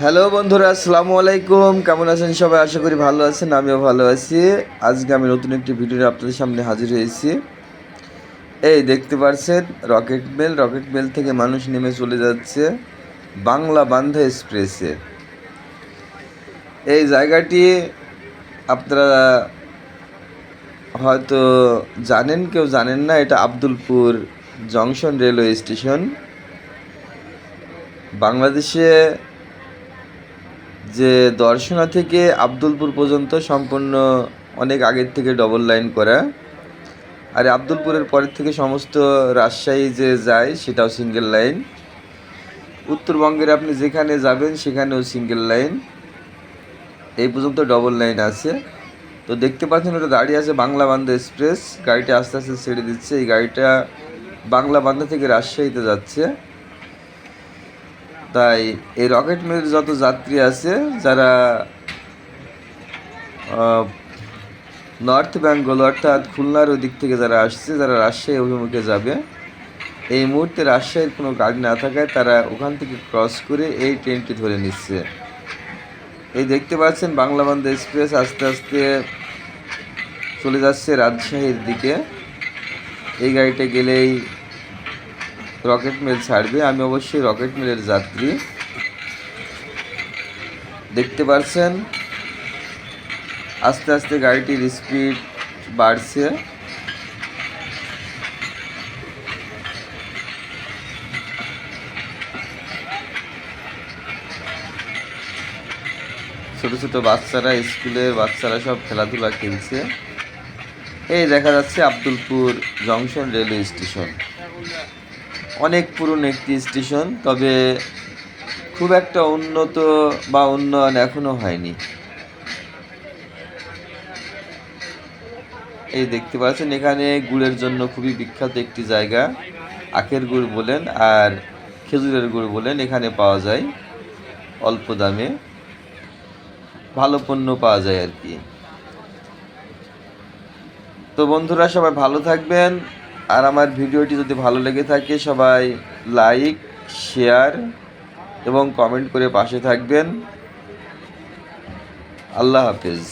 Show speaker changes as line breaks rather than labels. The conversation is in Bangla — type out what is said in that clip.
হ্যালো বন্ধুরা, আসসালামু আলাইকুম। কেমন আছেন সবাই? আশা করি ভালো আছেন, আমিও ভালো আছি। আজকে আমি নতুন একটি ভিডিও আপনাদের সামনে হাজির হয়েছি। এই দেখতে পাচ্ছেন রকেট মেল থেকে মানুষ নেমে চলে যাচ্ছে বাংলা বান্ধা এক্সপ্রেসে। এই জায়গাটি আপনারা হয়তো জানেন, কেউ জানেন না। এটা আব্দুলপুর জংশন রেলওয়ে স্টেশন। বাংলাদেশে যে দর্শনা থেকে আব্দুলপুর পর্যন্ত সম্পূর্ণ অনেক আগের থেকে ডবল লাইন করা, আর আব্দুলপুরের পরের থেকে সমস্ত রাজশাহী যে যায় সেটাও সিঙ্গেল লাইন। উত্তরবঙ্গের আপনি যেখানে যাবেন সেখানেও সিঙ্গেল লাইন, এই পর্যন্ত ডবল লাইন আছে। তো দেখতে পাচ্ছেন ওটা দাঁড়িয়ে আছে বাংলা বান্ধা এক্সপ্রেস। গাড়িটা আস্তে আস্তে ছেড়ে দিচ্ছে। এই গাড়িটা বাংলা বান্ধা থেকে রাজশাহীতে যাচ্ছে। তাই এই রকেট মেলের যত যাত্রী আছে, যারা নর্থ বেঙ্গল অর্থাৎ খুলনার ওই দিক থেকে যারা আসছে, যারা রাজশাহী অভিমুখে যাবে, এই মুহূর্তে রাজশাহীর কোনো গাড়ি না থাকায় তারা ওখান থেকে ক্রস করে এই ট্রেনটি ধরে নিচ্ছে। এই দেখতে পাচ্ছেন বাংলা বান্ধা এক্সপ্রেস আস্তে আস্তে চলে যাচ্ছে রাজশাহীর দিকে। এই গাড়িটা গেলেই রকেট মেল ছাড়বে। আমি অবশ্যই রকেট মেলের যাত্রী। দেখতে পাচ্ছেন আস্তে আস্তে গাড়িটির স্পিড বাড়ছে। ছোট ছোট বাচ্চারা, স্কুলের বাচ্চারা সব খেলাধুলা খেলছে। এই দেখা যাচ্ছে আব্দুলপুর জংশন রেলওয়ে স্টেশন। অনেক পুরনো একটি স্টেশন, তবে খুব একটা উন্নত বা উন্নয়ন এখনো হয়নি। এই দেখতে পাচ্ছেন এখানে গুড়ের জন্য খুবই বিখ্যাত একটি জায়গা। আখের গুড় বলেন আর খেজুরের গুড় বলেন, এখানে পাওয়া যায় অল্প দামে, ভালো পণ্য পাওয়া যায় আর কি। তো বন্ধুরা, সবাই ভালো থাকবেন। আর আমার ভিডিওটি যদি ভালো লেগে থাকে সবাই লাইক, শেয়ার এবং কমেন্ট করে পাশে থাকবেন। আল্লাহ হাফেজ।